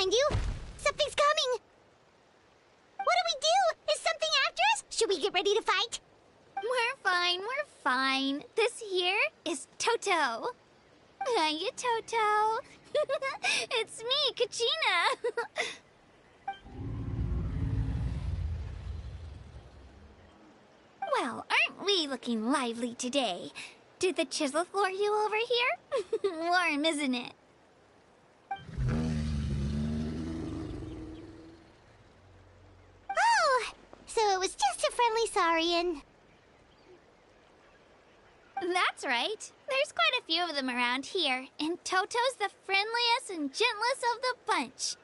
behind you! Something's coming! What do we do? Is something after us? Should we get ready to fight? We're fine. This here is Toto. Hiya, Toto. It's me, Kachina. Well, aren't we looking lively today? Did the chisel floor you over here? Warm, isn't it? Oh, so it was just a friendly Saurian. That's right. There's quite a few of them around here, and Toto's the friendliest and gentlest of the bunch.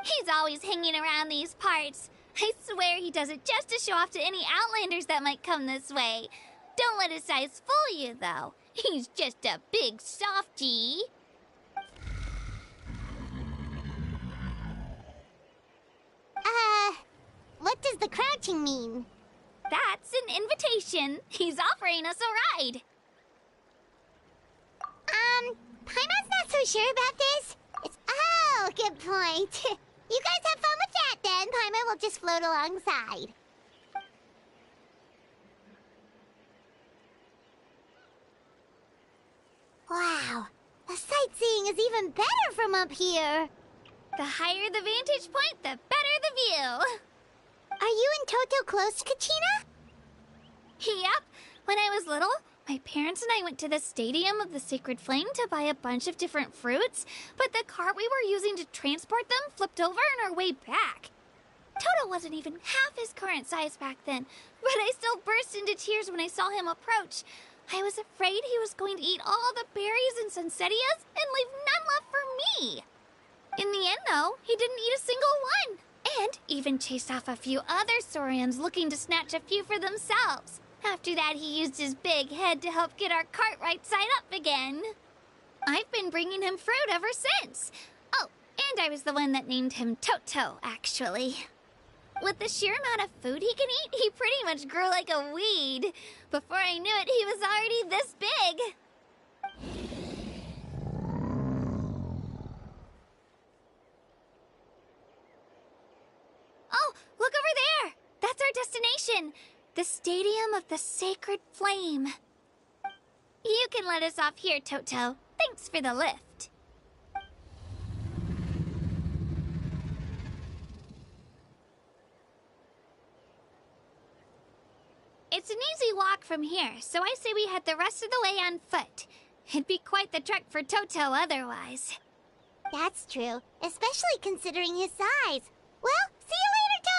He's always hanging around these parts. I swear he does it just to show off to any Outlanders that might come this way. Don't let his size fool you, though. He's just a big softie. What does the crouching mean? That's an invitation. He's offering us a ride. Paimon's not so sure about this. Oh, good point. You guys have fun with that then. Paimon will just float alongside. Wow, the sightseeing is even better from up here. The higher the vantage point, the better the view. Are you and Toto close, Kachina? Yep. When I was little, my parents and I went to the Stadium of the Sacred Flame to buy a bunch of different fruits, but the cart we were using to transport them flipped over on our way back. Toto wasn't even half his current size back then, but I still burst into tears when I saw him approach. I was afraid he was going to eat all the berries and sunsettias and leave none left for me. In the end, though, he didn't eat a single one, and even chased off a few other Saurians looking to snatch a few for themselves. After that, he used his big head to help get our cart right side up again. I've been bringing him fruit ever since. Oh, and I was the one that named him Toto, actually. With the sheer amount of food he can eat, he pretty much grew like a weed. Before I knew it, he was already this big. Oh, look over there! That's our destination! The Stadium of the Sacred Flame. You can let us off here, Toto. Thanks for the lift. It's an easy walk from here, so I say we head the rest of the way on foot. It'd be quite the trek for Toto otherwise. That's true, especially considering his size. Well, see you later, Toto!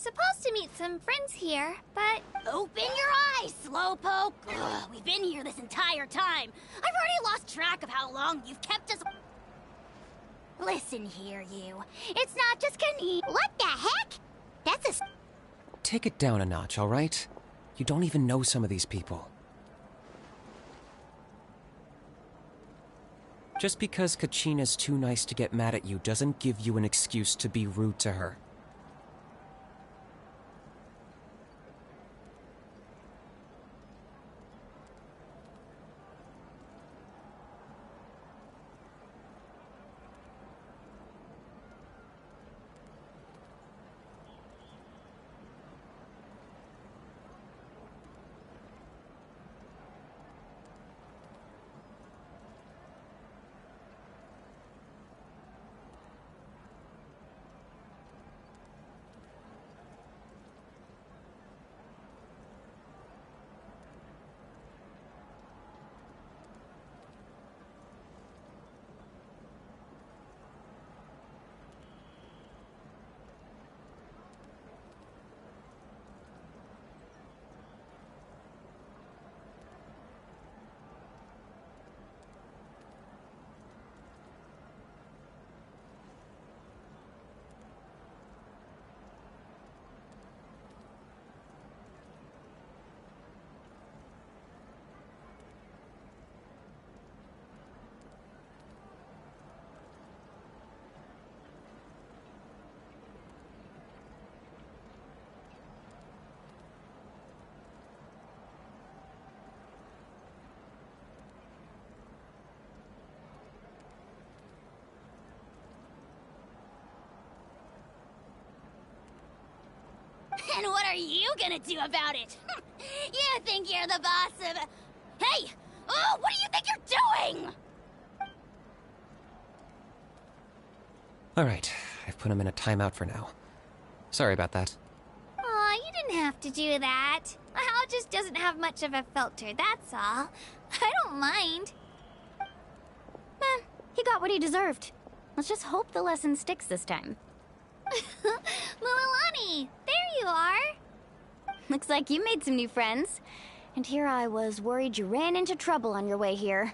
supposed to meet some friends here, but... Open your eyes, Slowpoke! Ugh, we've been here this entire time. I've already lost track of how long you've kept us... Listen here, you. It's not just What the heck? That's a... Take it down a notch, all right? You don't even know some of these people. Just because Kachina's too nice to get mad at you doesn't give you an excuse to be rude to her. And what are you gonna do about it? You think you're the boss of... Hey! Oh, what do you think you're doing? Alright, I've put him in a timeout for now. Sorry about that. Aw, you didn't have to do that. My house just doesn't have much of a filter, that's all. I don't mind. He got what he deserved. Let's just hope the lesson sticks this time. Lililani, there you are. Looks like you made some new friends. And here I was worried you ran into trouble on your way here.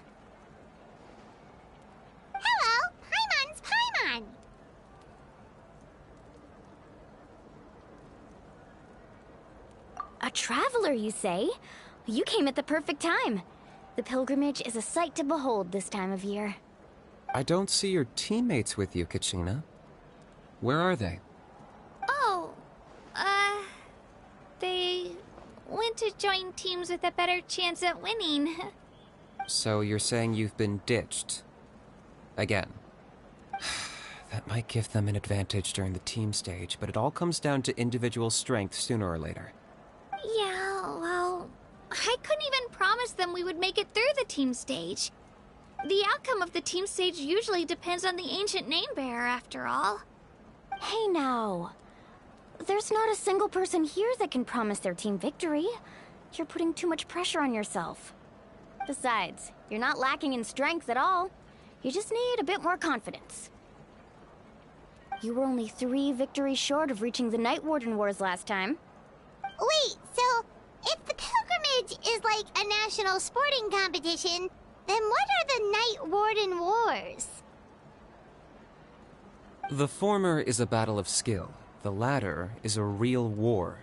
Hello, Paimon's Paimon. A traveler, you say? You came at the perfect time. The pilgrimage is a sight to behold this time of year. I don't see your teammates with you, Kachina. Where are they? Oh, they went to join teams with a better chance at winning. So you're saying you've been ditched? Again. That might give them an advantage during the team stage, but it all comes down to individual strength sooner or later. Yeah, well, I couldn't even promise them we would make it through the team stage. The outcome of the team stage usually depends on the ancient name bearer, after all. Hey now. There's not a single person here that can promise their team victory. You're putting too much pressure on yourself. Besides, you're not lacking in strength at all. You just need a bit more confidence. You were only 3 victories short of reaching the Night Warden Wars last time. Wait, so if the pilgrimage is like a national sporting competition, then what are the Night Warden Wars? The former is a battle of skill. The latter is a real war.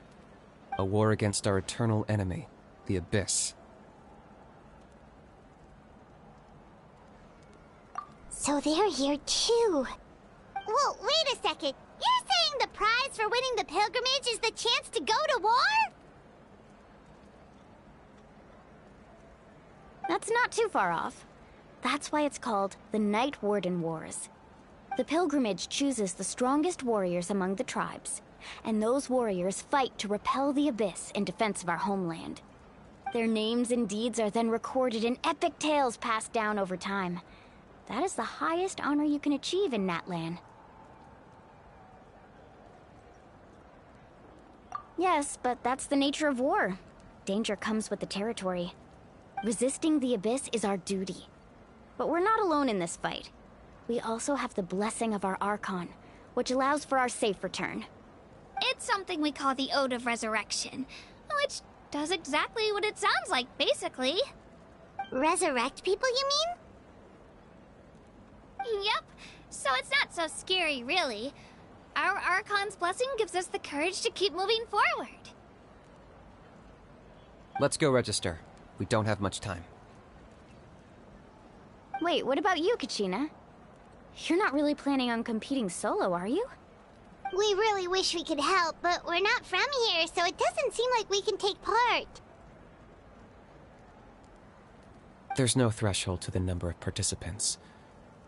A war against our eternal enemy, the Abyss. So they're here too. Well, wait a second. You're saying the prize for winning the pilgrimage is the chance to go to war? That's not too far off. That's why it's called the Night Warden Wars. The pilgrimage chooses the strongest warriors among the tribes, and those warriors fight to repel the Abyss in defense of our homeland. Their names and deeds are then recorded in epic tales passed down over time. That is the highest honor you can achieve in Natlan. Yes, but that's the nature of war. Danger comes with the territory. Resisting the Abyss is our duty. But we're not alone in this fight. We also have the blessing of our Archon, which allows for our safe return. It's something we call the Ode of Resurrection, which does exactly what it sounds like, basically. Resurrect people, you mean? Yep, so it's not so scary, really. Our Archon's blessing gives us the courage to keep moving forward. Let's go register. We don't have much time. Wait, what about you, Kachina? You're not really planning on competing solo, are you? We really wish we could help, but we're not from here, so it doesn't seem like we can take part. There's no threshold to the number of participants.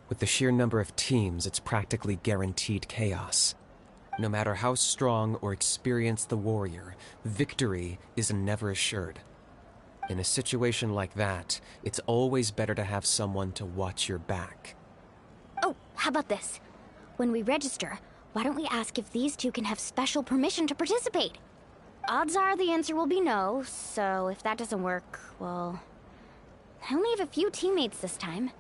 With the sheer number of teams, it's practically guaranteed chaos. No matter how strong or experienced the warrior, victory is never assured. In a situation like that, it's always better to have someone to watch your back. Oh, how about this? When we register, why don't we ask if these two can have special permission to participate? Odds are the answer will be no, so if that doesn't work, well... I only have a few teammates this time.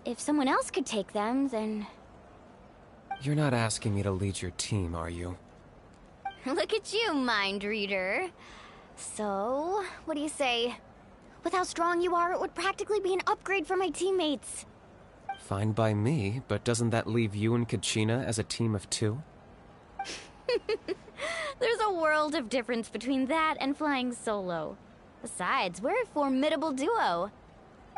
If someone else could take them, then... You're not asking me to lead your team, are you? Look at you, mind reader. So, what do you say? With how strong you are, it would practically be an upgrade for my teammates. Fine by me, but doesn't that leave you and Kachina as a team of 2? There's a world of difference between that and flying solo. Besides, we're a formidable duo.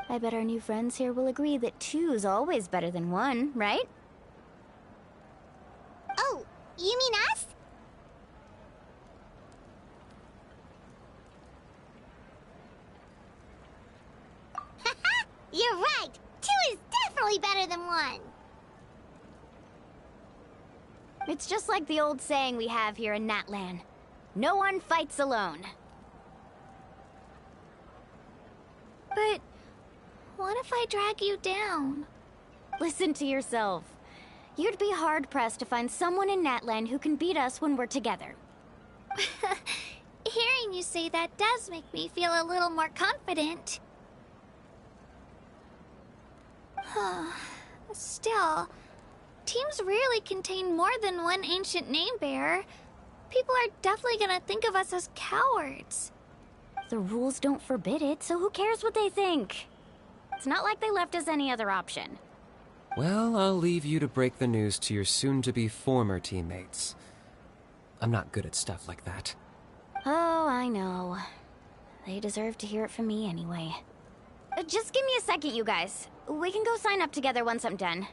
I bet our new friends here will agree that 2's always better than 1, right? Oh, you mean us? Haha, you're right. 2 is definitely better than 1. It's just like the old saying we have here in Natlan. No one fights alone. But what if I drag you down? Listen to yourself. You'd be hard-pressed to find someone in Natlan who can beat us when we're together. Hearing you say that does make me feel a little more confident. Still, teams rarely contain more than one ancient name-bearer. People are definitely gonna think of us as cowards. The rules don't forbid it, so who cares what they think? It's not like they left us any other option. Well, I'll leave you to break the news to your soon-to-be former teammates. I'm not good at stuff like that. Oh, I know. They deserve to hear it from me anyway. Just give me a second, you guys. We can go sign up together once I'm done.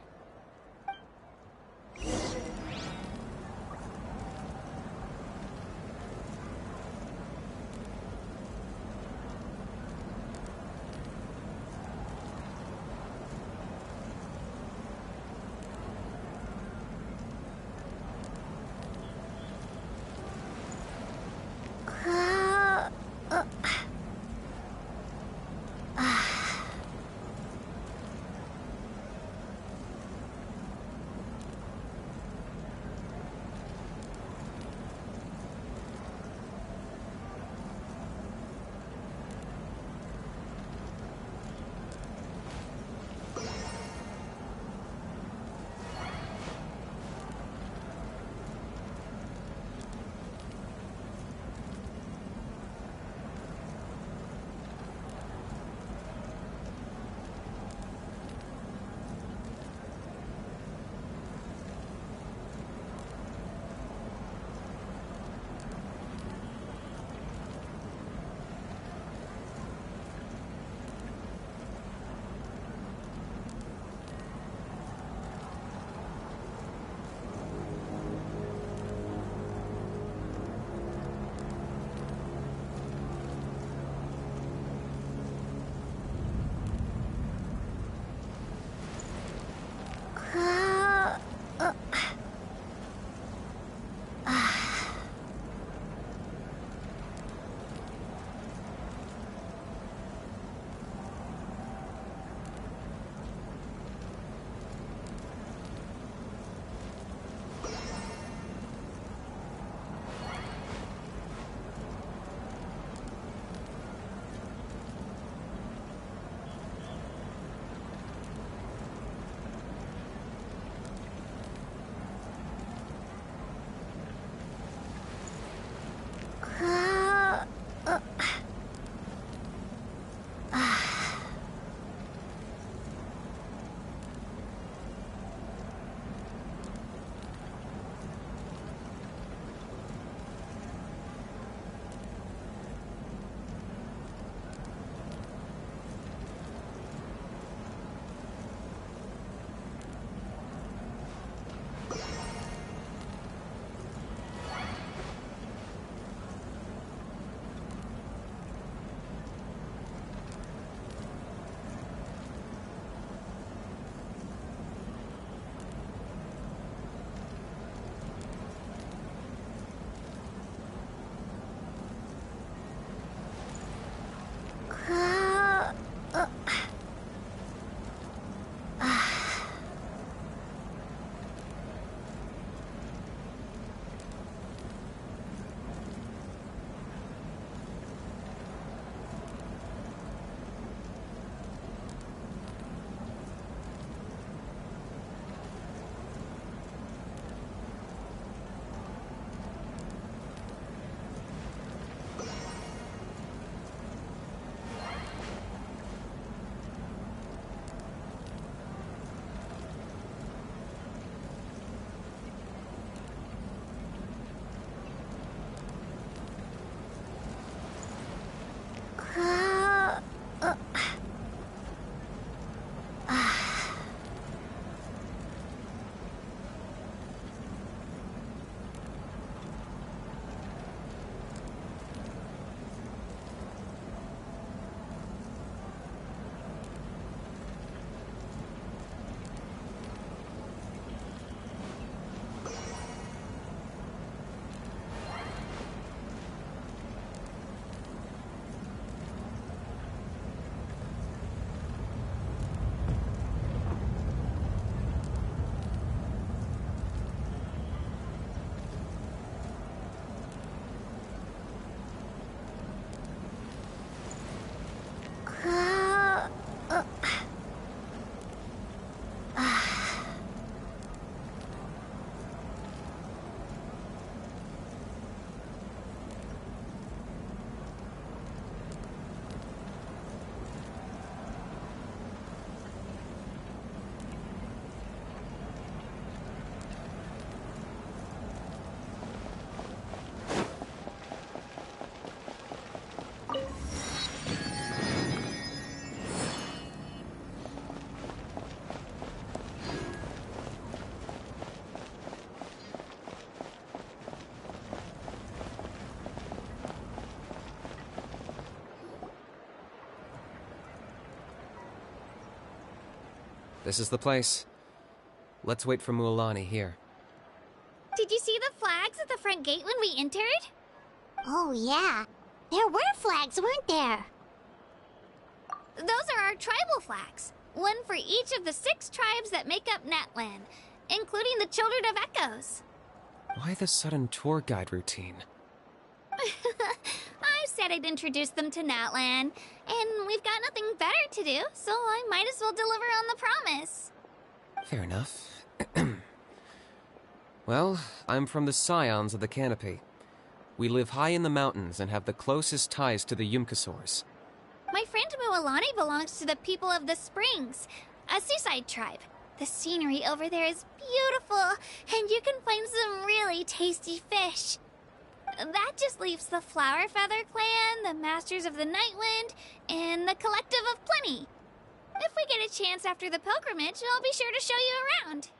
This is the place. Let's wait for Mualani here. Did you see the flags at the front gate when we entered? Oh, yeah. There were flags, weren't there? Those are our tribal flags. One for each of the 6 tribes that make up Natlan, including the Children of Echoes. Why the sudden tour guide routine? I said I'd introduce them to Natlan, and we've got nothing better to do, so I might as well deliver on the promise. Fair enough. Well, I'm from the Scions of the Canopy. We live high in the mountains and have the closest ties to the Yumkasaurs. My friend Mualani belongs to the people of the Springs, a seaside tribe. The scenery over there is beautiful, and you can find some really tasty fish. That just leaves the Flower Feather Clan, the Masters of the Nightwind, and the Collective of Plenty. If we get a chance after the pilgrimage, I'll be sure to show you around.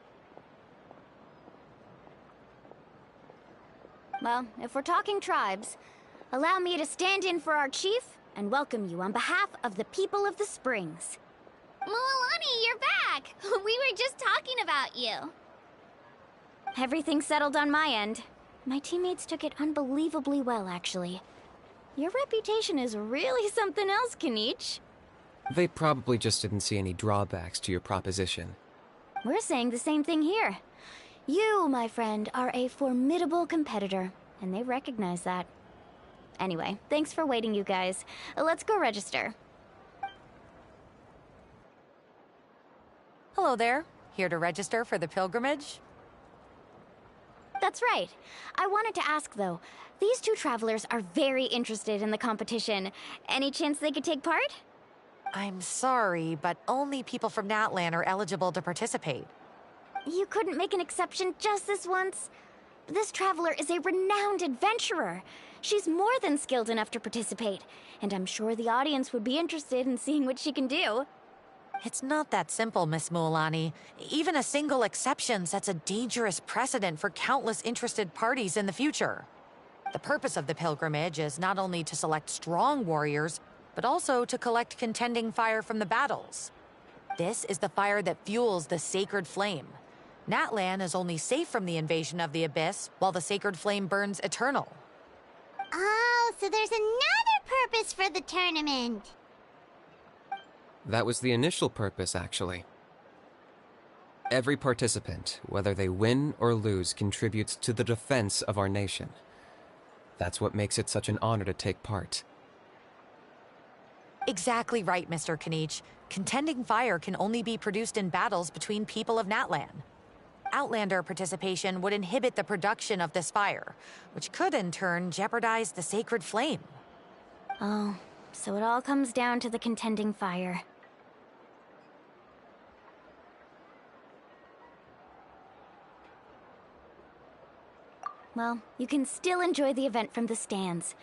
Well, if we're talking tribes, allow me to stand in for our chief and welcome you on behalf of the people of the Springs. Mualani, you're back! We were just talking about you. Everything's settled on my end. My teammates took it unbelievably well, actually. Your reputation is really something else, Kanich. They probably just didn't see any drawbacks to your proposition. We're saying the same thing here. You, my friend, are a formidable competitor, and they recognize that. Anyway, thanks for waiting, you guys. Let's go register. Hello there. Here to register for the pilgrimage? That's right. I wanted to ask, though. These 2 travelers are very interested in the competition. Any chance they could take part? I'm sorry, but only people from Natlan are eligible to participate. You couldn't make an exception just this once? This traveler is a renowned adventurer. She's more than skilled enough to participate, and I'm sure the audience would be interested in seeing what she can do. It's not that simple, Miss Mualani. Even a single exception sets a dangerous precedent for countless interested parties in the future. The purpose of the pilgrimage is not only to select strong warriors, but also to collect contending fire from the battles. This is the fire that fuels the sacred flame. Natlan is only safe from the invasion of the Abyss, while the sacred flame burns eternal. Oh, so there's another purpose for the tournament. That was the initial purpose, actually. Every participant, whether they win or lose, contributes to the defense of our nation. That's what makes it such an honor to take part. Exactly right, Mr. Kanich. Contending fire can only be produced in battles between people of Natlan. Outlander participation would inhibit the production of this fire, which could in turn jeopardize the sacred flame. Oh, so it all comes down to the contending fire. Well, you can still enjoy the event from the stands.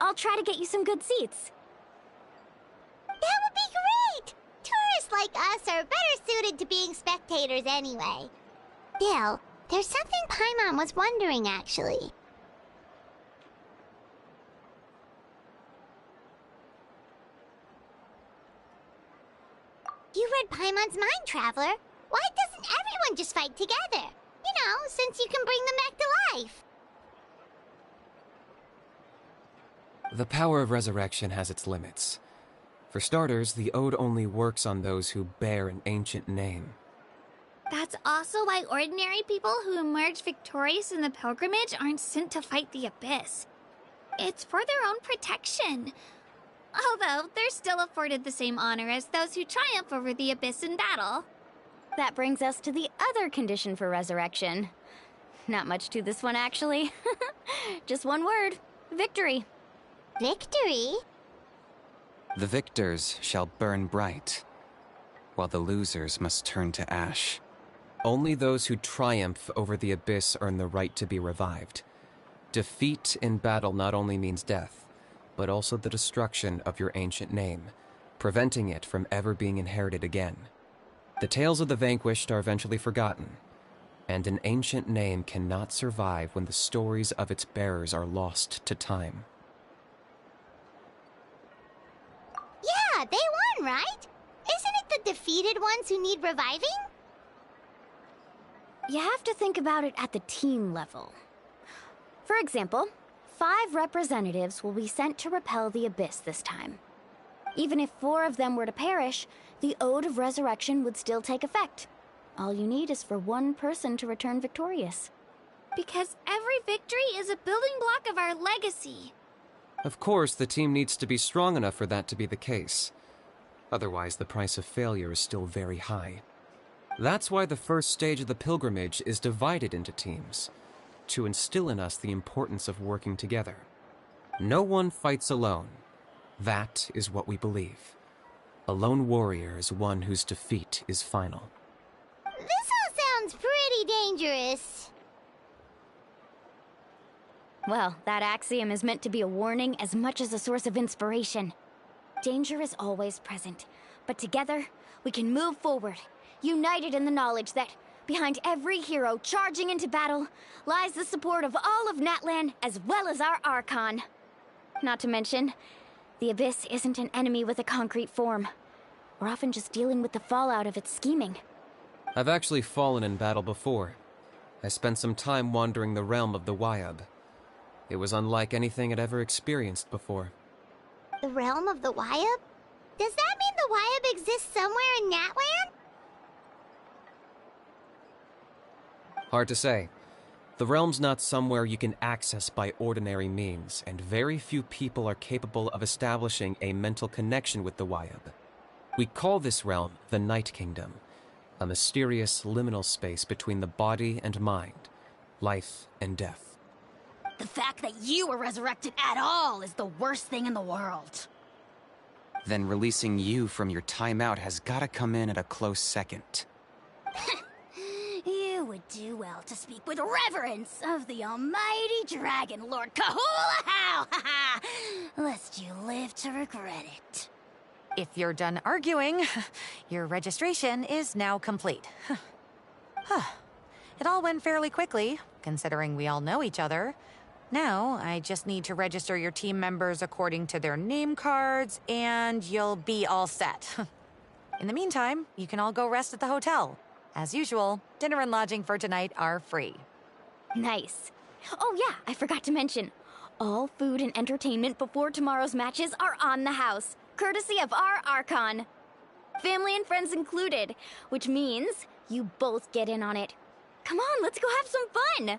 I'll try to get you some good seats. That would be great! Tourists like us are better suited to being spectators anyway. Still, there's something Paimon was wondering, actually. You read Paimon's mind, Traveler. Why doesn't everyone just fight together? You know, since you can bring them back to life. The power of resurrection has its limits. For starters, the ode only works on those who bear an ancient name. That's also why ordinary people who emerge victorious in the pilgrimage aren't sent to fight the Abyss. It's for their own protection. Although, they're still afforded the same honor as those who triumph over the Abyss in battle. That brings us to the other condition for resurrection. Not much to this one, actually. Just one word. Victory. Victory? The victors shall burn bright, while the losers must turn to ash. Only those who triumph over the Abyss earn the right to be revived. Defeat in battle not only means death, but also the destruction of your ancient name, preventing it from ever being inherited again. The tales of the vanquished are eventually forgotten, and an ancient name cannot survive when the stories of its bearers are lost to time. Yeah, they won, right? Isn't it the defeated ones who need reviving? You have to think about it at the team level. For example, 5 representatives will be sent to repel the Abyss this time. Even if 4 of them were to perish, the Ode of Resurrection would still take effect. All you need is for 1 person to return victorious. Because every victory is a building block of our legacy. Of course, the team needs to be strong enough for that to be the case. Otherwise, the price of failure is still very high. That's why the first stage of the pilgrimage is divided into teams, to instill in us the importance of working together. No one fights alone. That is what we believe. A lone warrior is one whose defeat is final. This all sounds pretty dangerous. Well, that axiom is meant to be a warning as much as a source of inspiration. Danger is always present, but together, we can move forward, united in the knowledge that, behind every hero charging into battle, lies the support of all of Natlan as well as our Archon. Not to mention, the Abyss isn't an enemy with a concrete form. We're often just dealing with the fallout of its scheming. I've actually fallen in battle before. I spent some time wandering the realm of the Wyab. It was unlike anything I'd ever experienced before. The realm of the Wyab? Does that mean the Wyab exists somewhere in Natlan? Hard to say. The realm's not somewhere you can access by ordinary means, and very few people are capable of establishing a mental connection with the Wyab. We call this realm the Night Kingdom, a mysterious liminal space between the body and mind, life and death. The fact that you were resurrected at all is the worst thing in the world. Then releasing you from your timeout has gotta come in at a close second. You would do well to speak with reverence of the almighty Dragon Lord Kahula-How! Lest you live to regret it. If you're done arguing, your registration is now complete. It all went fairly quickly, considering we all know each other. Now, I just need to register your team members according to their name cards, and you'll be all set. In the meantime, you can all go rest at the hotel. As usual, dinner and lodging for tonight are free. Nice. Oh yeah, I forgot to mention. All food and entertainment before tomorrow's matches are on the house, courtesy of our Archon. Family and friends included, which means you both get in on it. Come on, let's go have some fun!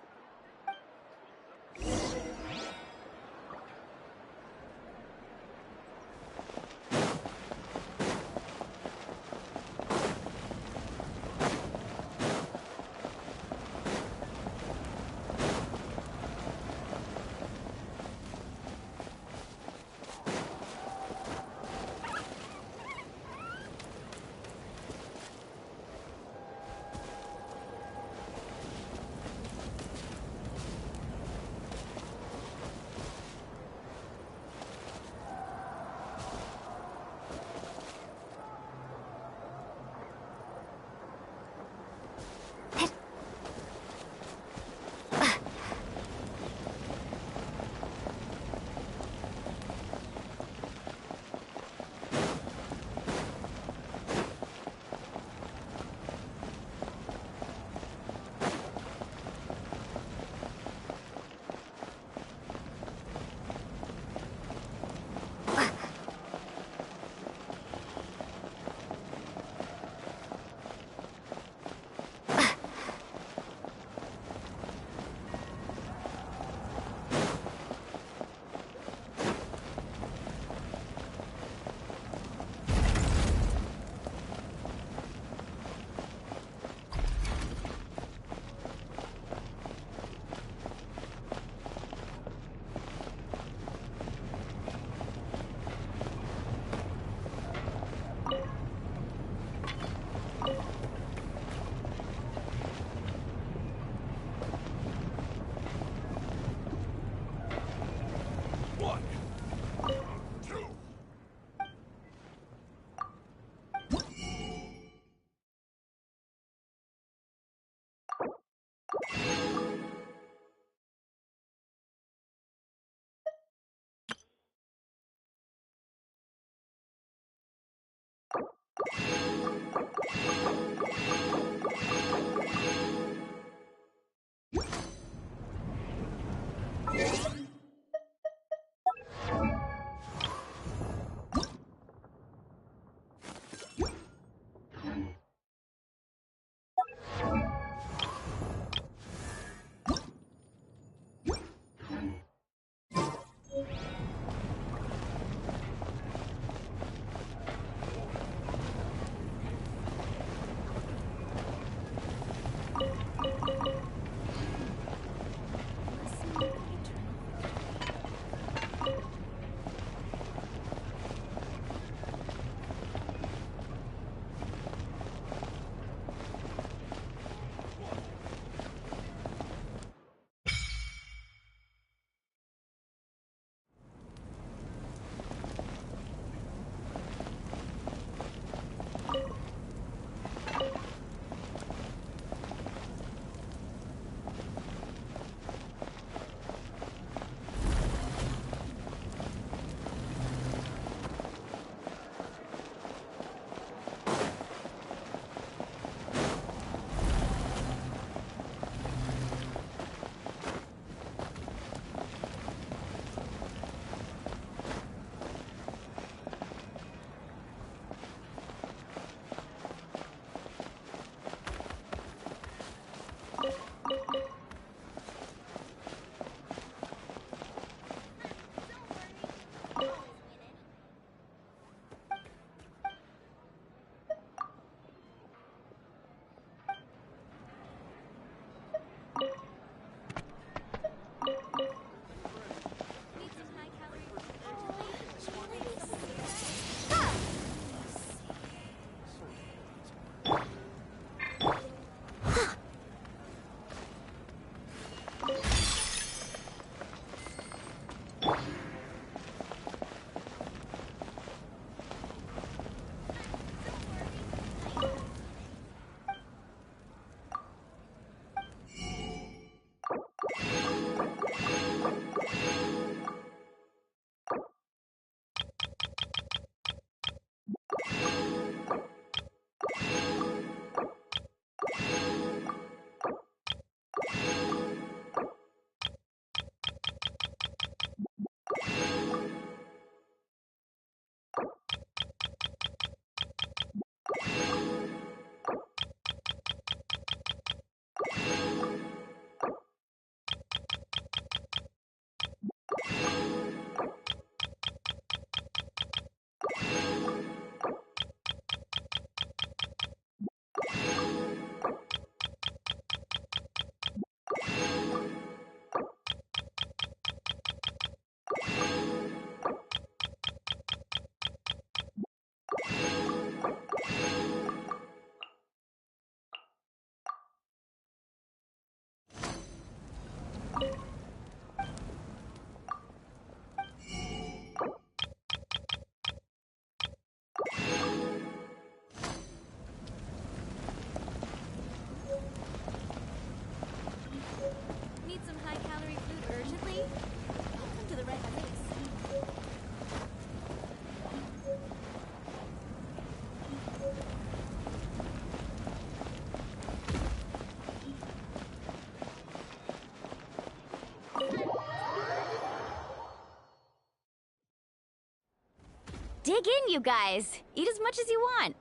Dig in, you guys. Eat as much as you want.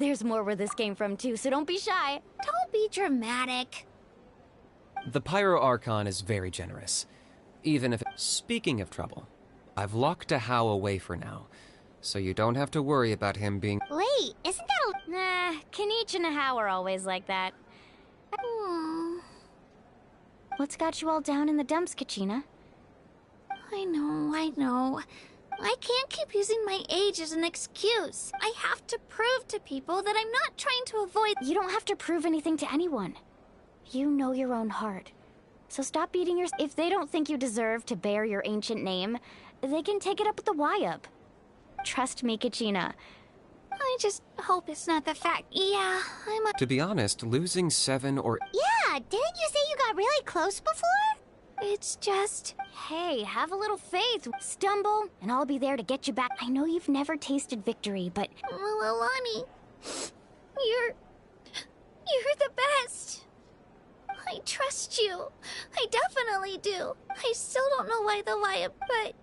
There's more where this came from, too, so don't be shy. Don't be dramatic. The Pyro Archon is very generous. Even if... Speaking of trouble, I've locked a How away for now, so you don't have to worry about him being... Wait, isn't that a... Nah, Kanichi and How are always like that. What's got you all down in the dumps, Kachina? I know. I can't keep using my age as an excuse. I have to prove to people that I'm not trying to avoid... You don't have to prove anything to anyone. You know your own heart. So stop beating your... If they don't think you deserve to bear your ancient name, they can take it up with the Y-Up. Trust me, Kachina. I just hope it's not the fact. Yeah, To be honest, losing 7 or... Yeah, didn't you say you got really close before? It's just... Hey, have a little faith. Stumble, and I'll be there to get you back. I know you've never tasted victory, but... Mulalani, you're the best. I trust you. I definitely do. I still don't know why but...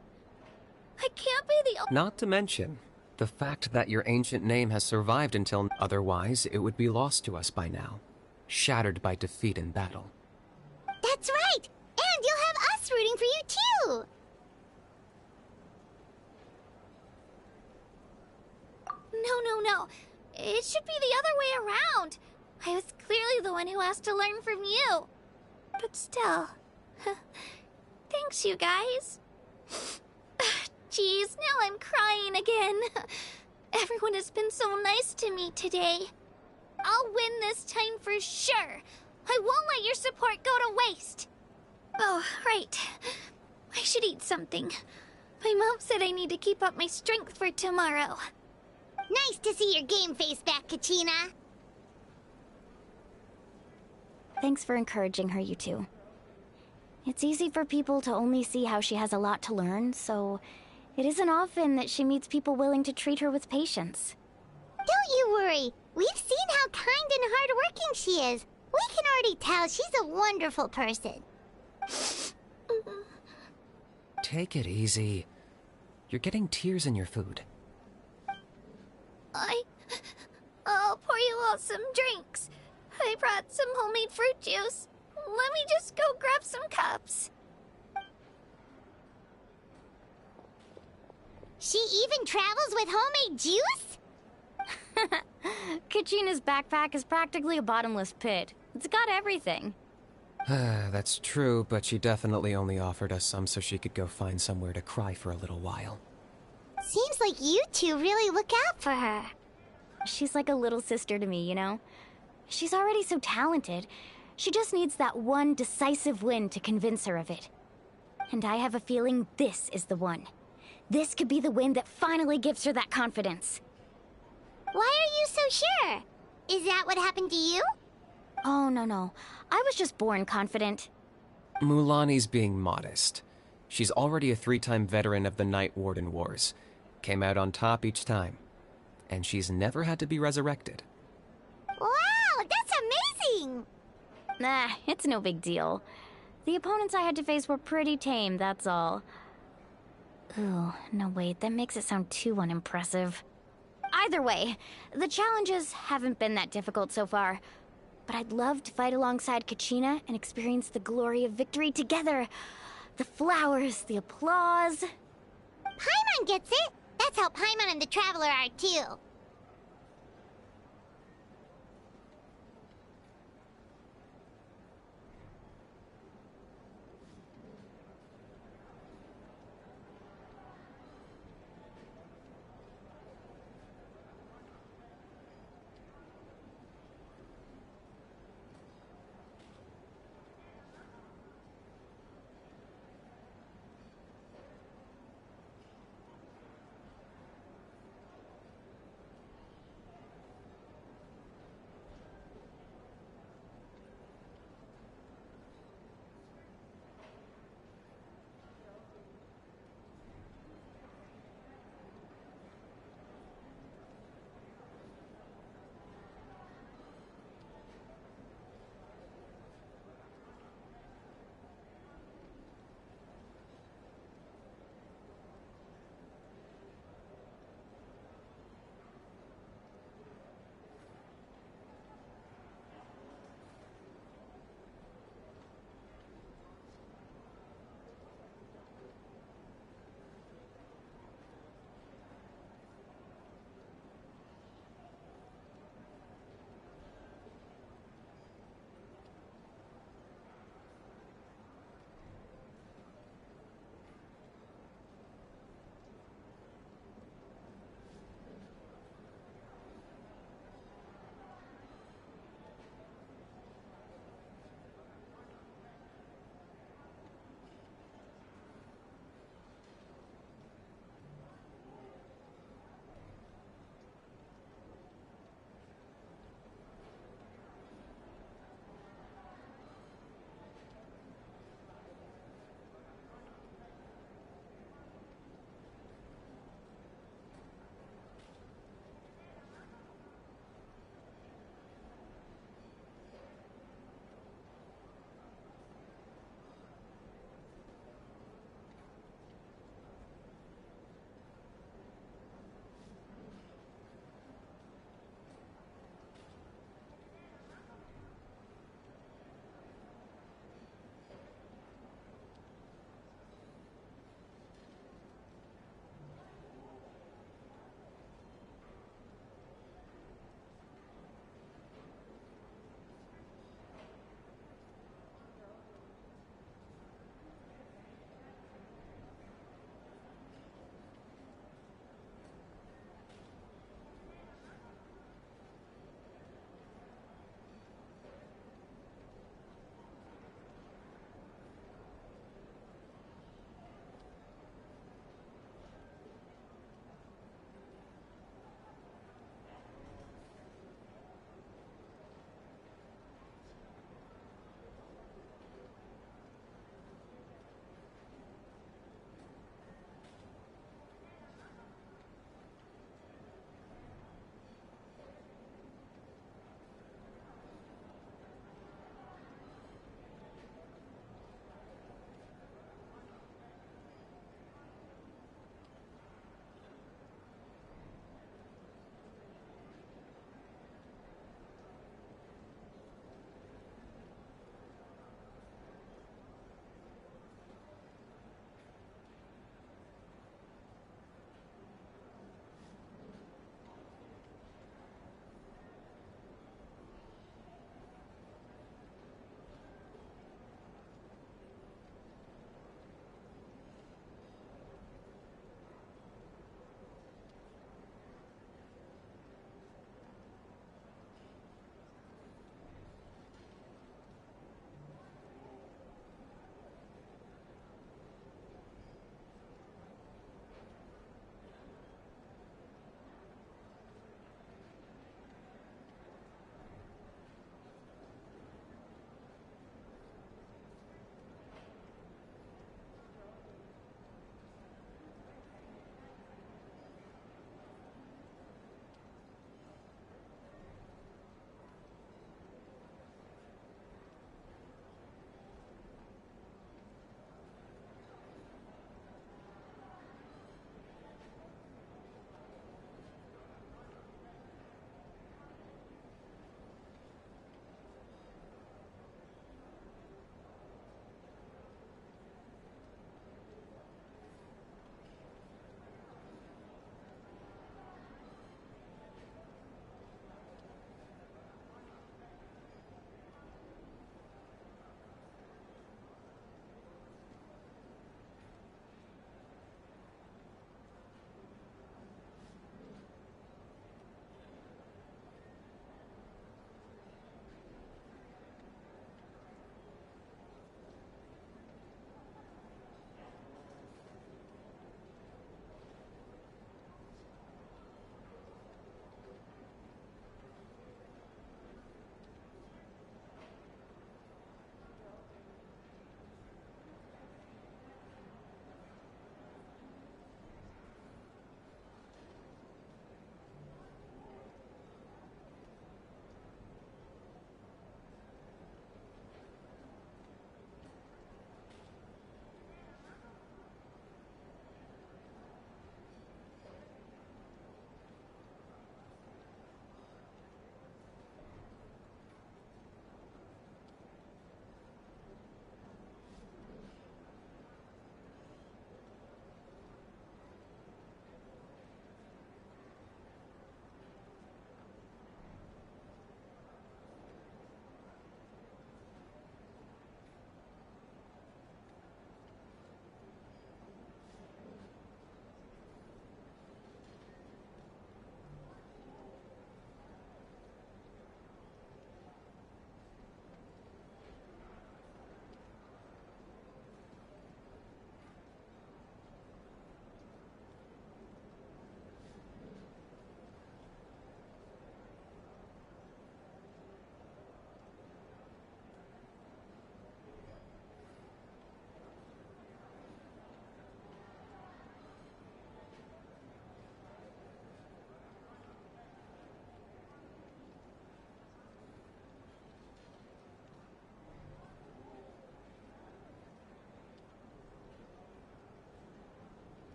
I can't be the... Not to mention the fact that your ancient name has survived until otherwise it would be lost to us by now, shattered by defeat in battle. That's right! And you'll have us rooting for you too! No. It should be the other way around. I was clearly the one who asked to learn from you. But still... Thanks, you guys. Jeez, now I'm crying again. Everyone has been so nice to me today. I'll win this time for sure. I won't let your support go to waste. Oh, right. I should eat something. My mom said I need to keep up my strength for tomorrow. Nice to see your game face back, Kachina. Thanks for encouraging her, you two. It's easy for people to only see how she has a lot to learn, so it isn't often that she meets people willing to treat her with patience. Don't you worry. We've seen how kind and hardworking she is. We can already tell she's a wonderful person. Take it easy. You're getting tears in your food. I'll pour you all some drinks. I brought some homemade fruit juice. Let me just go grab some cups. She even travels with homemade juice? Kachina's backpack is practically a bottomless pit. It's got everything. That's true, but she definitely only offered us some so she could go find somewhere to cry for a little while. Seems like you two really look out for her. She's like a little sister to me, you know? She's already so talented. She just needs that one decisive win to convince her of it. And I have a feeling this is the one. This could be the win that finally gives her that confidence. Why are you so sure? Is that what happened to you? Oh, no. I was just born confident. Mulani's being modest. She's already a 3-time veteran of the Night Warden Wars. Came out on top each time. And she's never had to be resurrected. Wow, that's amazing! Nah, it's no big deal. The opponents I had to face were pretty tame, that's all. Ooh, no wait, that makes it sound too unimpressive. Either way, the challenges haven't been that difficult so far. But I'd love to fight alongside Kachina and experience the glory of victory together. The flowers, the applause. Paimon gets it! That's how Paimon and the Traveler are too.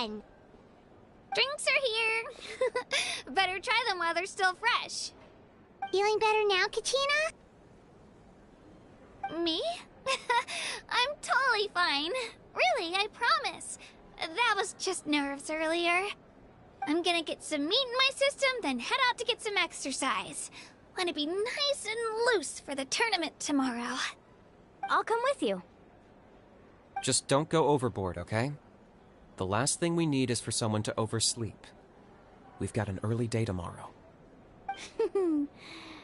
fun. Drinks are here. Better try them while they're still fresh. Feeling better now, Kachina? Me? I'm totally fine. Really, I promise. That was just nerves earlier. I'm gonna get some meat in my system, then head out to get some exercise. Wanna be nice and loose for the tournament tomorrow. I'll come with you. Just don't go overboard, okay? The last thing we need is for someone to oversleep. We've got an early day tomorrow.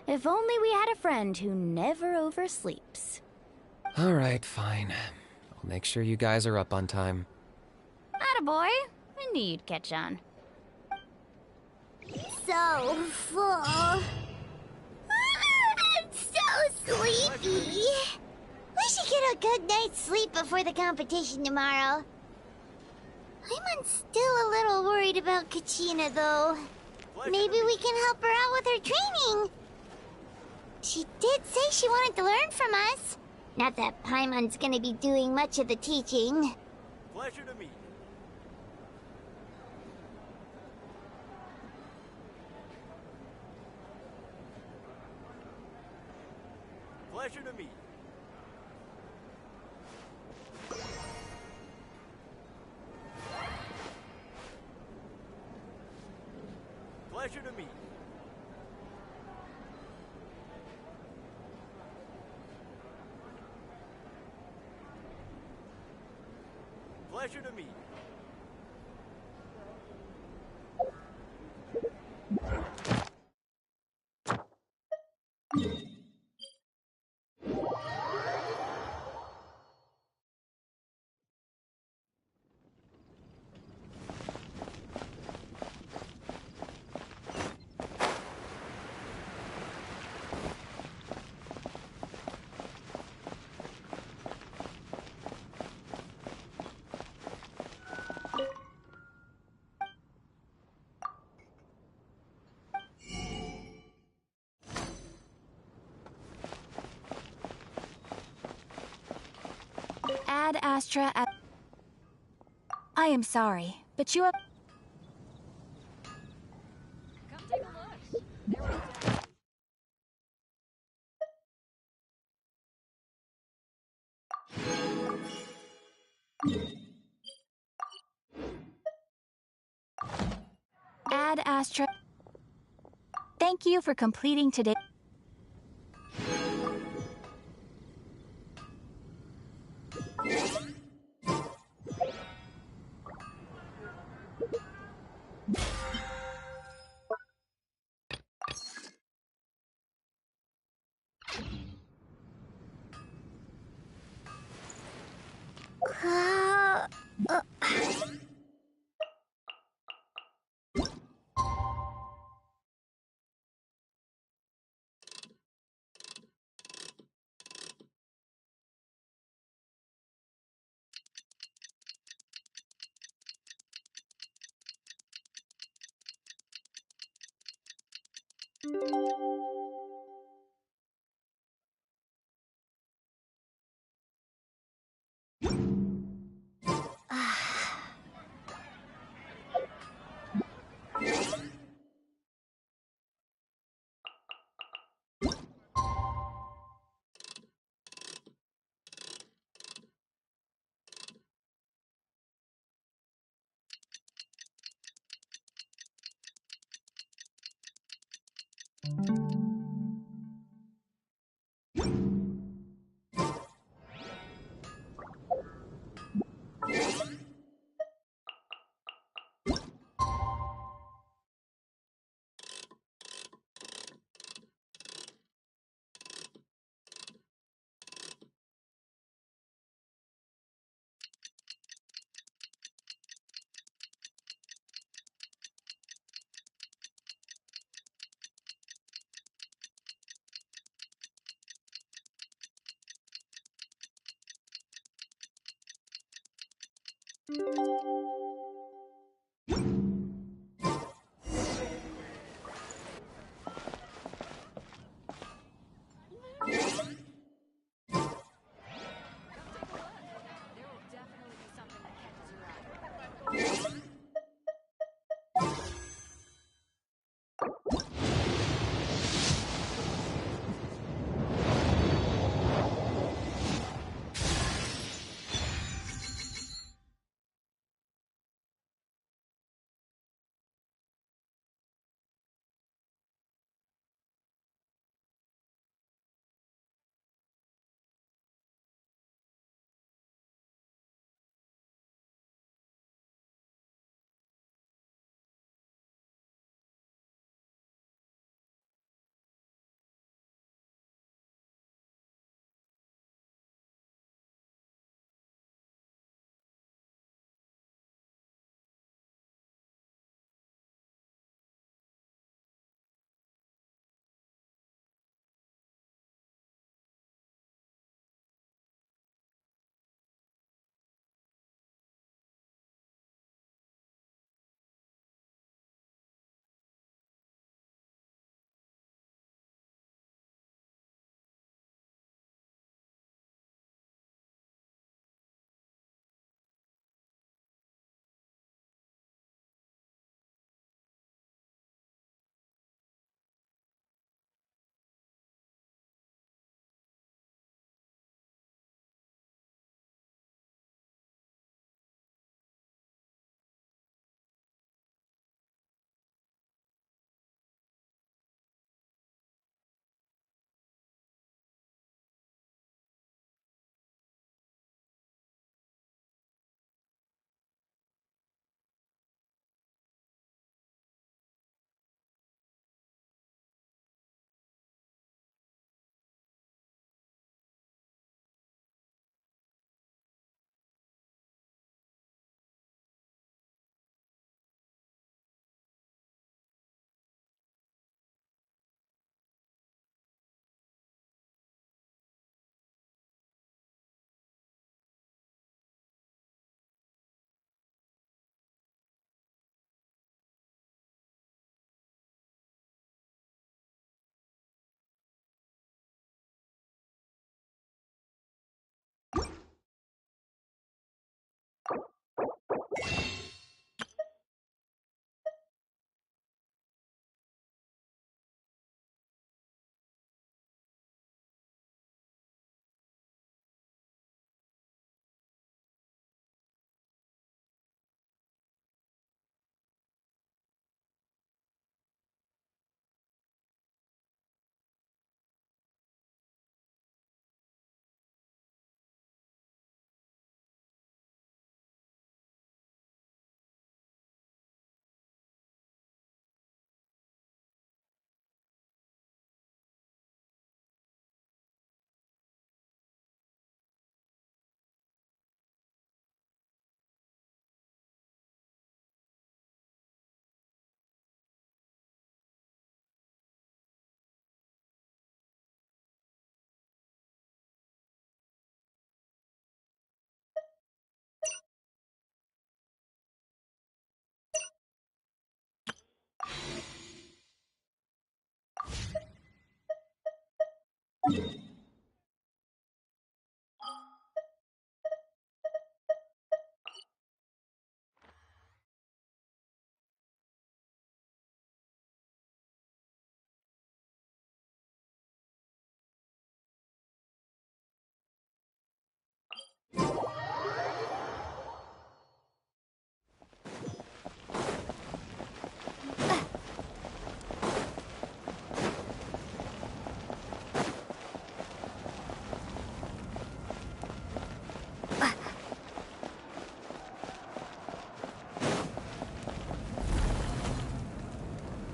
If only we had a friend who never oversleeps. All right, fine. I'll make sure you guys are up on time. Attaboy. I knew you'd catch on. So full. I'm so sleepy. We should get a good night's sleep before the competition tomorrow. I'm still a little worried about Kachina, though. Maybe we can help her out with her training. She did say she wanted to learn from us. Not that Paimon's gonna be doing much of the teaching. Pleasure to meet you. Pleasure to meet you. Pleasure to meet you. Pleasure to meet you. Ad Astra at... I am sorry, but you have... Come take a look. Ad Astra... Thank you for completing today. There will definitely be something that catches your eye.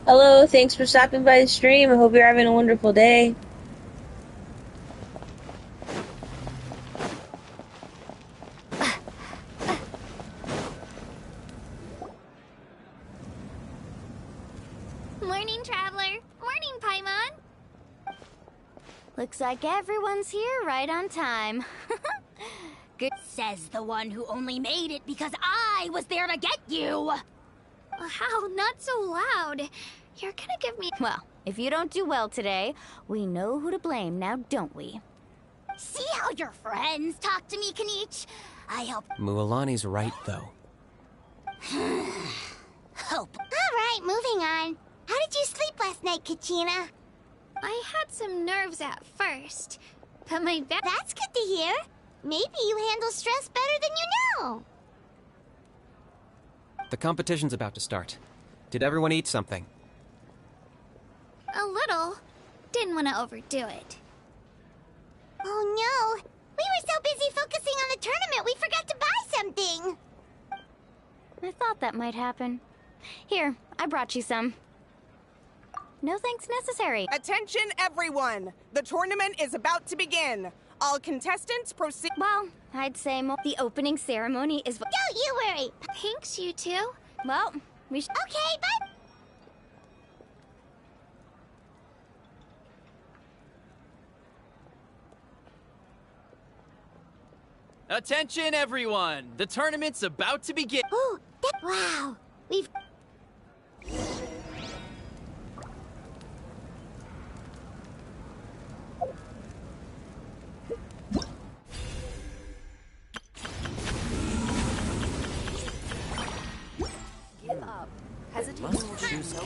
Hello, thanks for stopping by the stream. I hope you're having a wonderful day. Morning, Traveler. Morning, Paimon. Looks like everyone's here right on time. Good says the one who only made it because I was there to get you. How? Not so loud. You're gonna give me... Well, if you don't do well today, we know who to blame now, don't we? See how your friends talk to me, Kanichi? I help. Mualani's right, though. Hope. Alright, moving on. How did you sleep last night, Kachina? I had some nerves at first, but my back... That's good to hear. Maybe you handle stress better than you know. The competition's about to start. Did everyone eat something? A little. Didn't want to overdo it. Oh no! We were so busy focusing on the tournament we forgot to buy something! I thought that might happen. Here, I brought you some. No thanks necessary. Attention, everyone! The tournament is about to begin. All contestants proceed. Well, I'd say the opening ceremony is... Don't you worry! Thanks, you two. Well, we should... Okay, bye! Attention, everyone! The tournament's about to begin. Ooh, wow! We've... Give up. Hesitation will choose no.